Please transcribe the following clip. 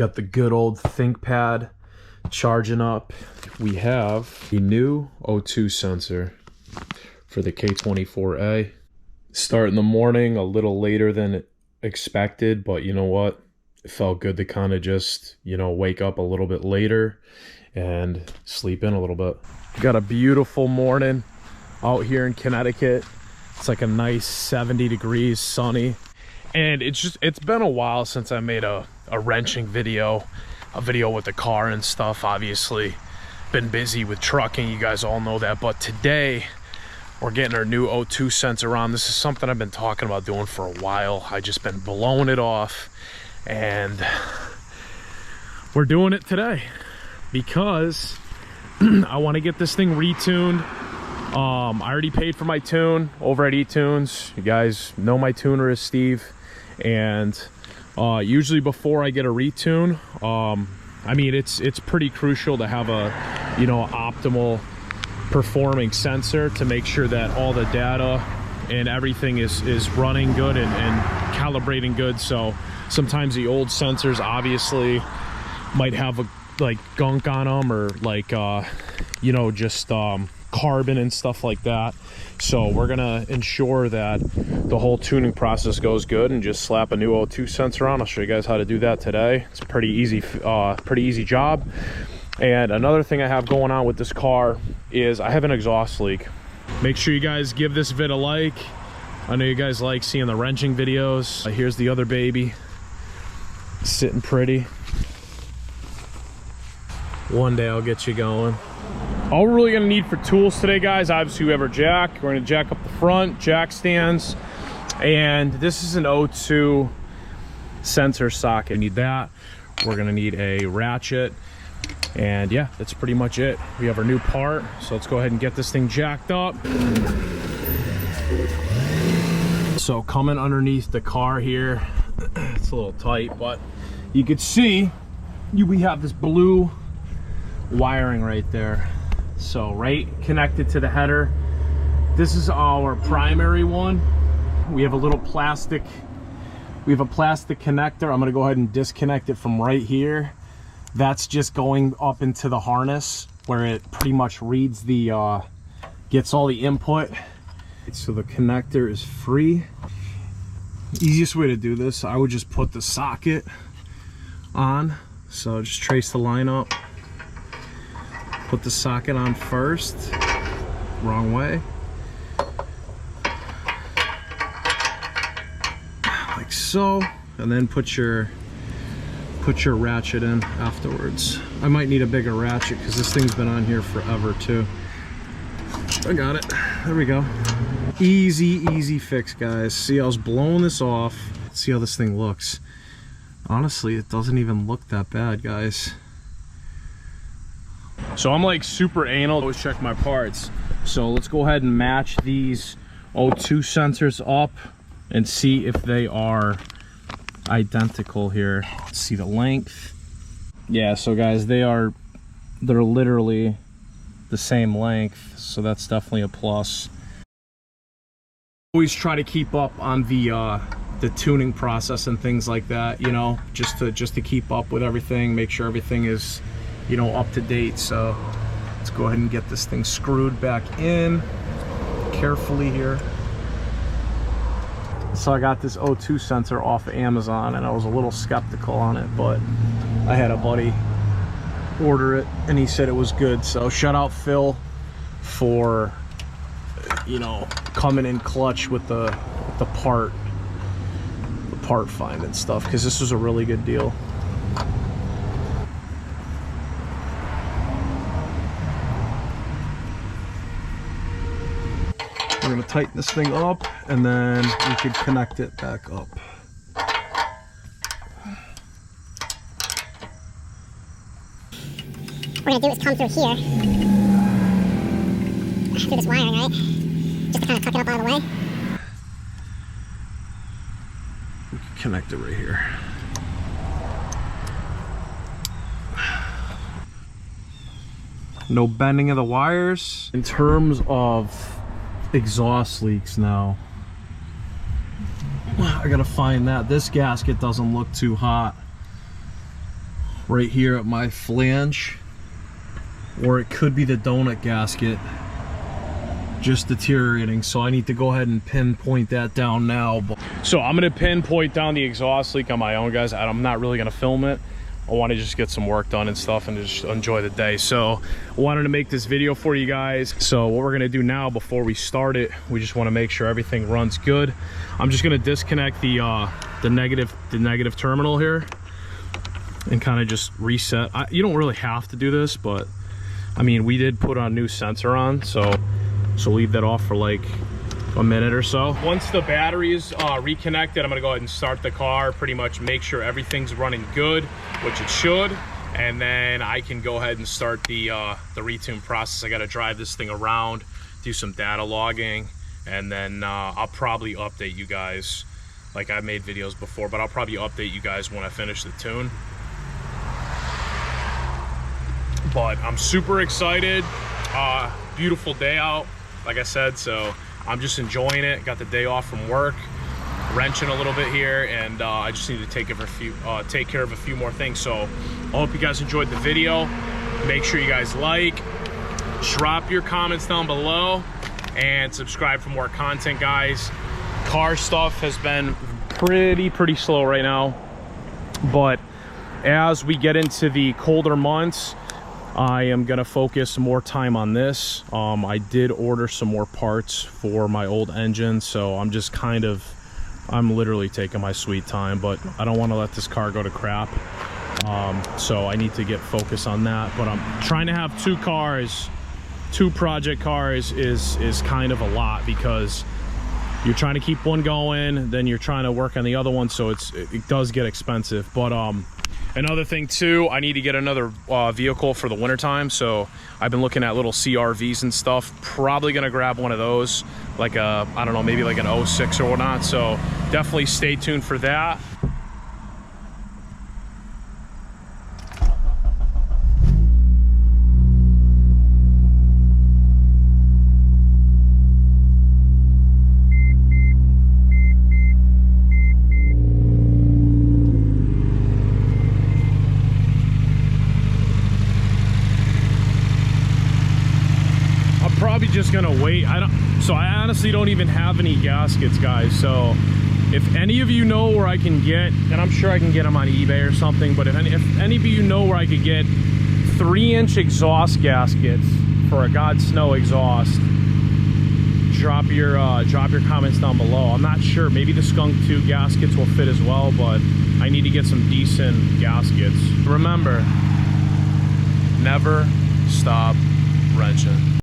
Got the good old ThinkPad charging up. We have a new O2 sensor for the K24A. Start in the morning a little later than expected, but you know what? It felt good to kind of just, you know, wake up a little bit later and sleep in a little bit. Got a beautiful morning out here in Connecticut. It's like a nice 70 degrees, sunny. And it's been a while since I made a wrenching video, a video with the car and stuff. Obviously, been busy with trucking, you guys all know that. But today, we're getting our new O2 sensor on. This is something I've been talking about doing for a while. I just been blowing it off, and we're doing it today because I want to get this thing retuned. I already paid for my tune over at eTunes. You guys know my tuner is Steve, and usually before I get a retune, I mean it's pretty crucial to have a, you know, optimal performing sensor to make sure that all the data and everything is running good and calibrating good. So sometimes the old sensors obviously might have like gunk on them, or like you know, just carbon and stuff like that. So we're gonna ensure that the whole tuning process goes good and just slap a new O2 sensor on. I'll show you guys how to do that today. It's a pretty easy job. And another thing I have going on with this car is I have an exhaust leak. Make sure you guys give this vid a like. I know you guys like seeing the wrenching videos. Here's the other baby, sitting pretty. One day I'll get you going. All we're really gonna need for tools today, guys, obviously we have our jack. We're gonna jack up the front, jack stands, and this is an O2 sensor socket. We need that. We're gonna need a ratchet, and yeah, that's pretty much it. We have our new part, so let's go ahead and get this thing jacked up. So coming underneath the car here, it's a little tight, but you could see we have this blue wiring right there. So right connected to the header, this is our primary one. We have a little plastic, we have a plastic connector. I'm gonna go ahead and disconnect it from right here. That's just going up into the harness where it pretty much reads the gets all the input. So the connector is free. Easiest way to do this, I would just put the socket on. So just trace the line up. Put the socket on first, wrong way, like so, and then put your ratchet in afterwards. I might need a bigger ratchet because this thing's been on here forever too. I got it. There we go. Easy fix, guys. See, I was blowing this off. See how this thing looks. Honestly, it doesn't even look that bad, guys. So I'm like super anal, always check my parts. So let's go ahead and match these O2 sensors up and see if they are identical here. Let's see the length. Yeah, so guys, they're literally the same length, so that's definitely a plus. Always try to keep up on the tuning process and things like that, you know, just to keep up with everything, make sure everything is, you know, up to date. So let's go ahead and get this thing screwed back in carefully here. So I got this O2 sensor off of Amazon, and I was a little skeptical on it, but I had a buddy order it and he said it was good. So shout out Phil for, you know, coming in clutch with the part find and stuff, because this was a really good deal. We're gonna tighten this thing up, and then we could connect it back up. What we're gonna do is come through here, through this wiring, right? Just to kind of tuck it up out of the way. We can connect it right here. No bending of the wires. In terms of exhaust leaks now, I gotta find that. This gasket doesn't look too hot. right here at my flange, or it could be the donut gasket just deteriorating, so I need to go ahead and pinpoint that down now. So I'm gonna pinpoint down the exhaust leak on my own, guys. I'm not really gonna film it. I want to just get some work done and stuff and just enjoy the day. So I wanted to make this video for you guys. So what we're gonna do now, before we start it, we just want to make sure everything runs good. I'm just gonna disconnect the negative terminal here and kind of just reset. You don't really have to do this, but I mean, we did put a new sensor on, so leave that off for like a minute or so. Once the battery is reconnected, I'm gonna go ahead and start the car, pretty much make sure everything's running good, which it should, and then I can go ahead and start the retune process. I gotta drive this thing around, do some data logging, and then I'll probably update you guys. Like, I've made videos before, but I'll probably update you guys when I finish the tune. But I'm super excited. Beautiful day out, like I said, so I'm just enjoying it. Got the day off from work, wrenching a little bit here, and I just need to take care of a few more things. So I hope you guys enjoyed the video. Make sure you guys like, drop your comments down below, and subscribe for more content, guys. Car stuff has been pretty slow right now, but as we get into the colder months, I am gonna focus more time on this. I did order some more parts for my old engine, so I'm literally taking my sweet time, but I don't want to let this car go to crap. So I need to get focused on that. But I'm trying to have two cars, two project cars is kind of a lot, because you're trying to keep one going, then you're trying to work on the other one, so it does get expensive. But another thing too, I need to get another vehicle for the wintertime, so I've been looking at little CRVs and stuff. Probably gonna grab one of those, like I don't know, maybe like an 06 or whatnot, so definitely stay tuned for that. Probably just gonna wait. I honestly don't even have any gaskets, guys. So if any of you know where I can get, and I'm sure I can get them on eBay or something, but if any of you know where I could get 3-inch exhaust gaskets for a God Snow exhaust, drop your comments down below. I'm not sure, maybe the Skunk 2 gaskets will fit as well, but I need to get some decent gaskets. Remember, never stop wrenching.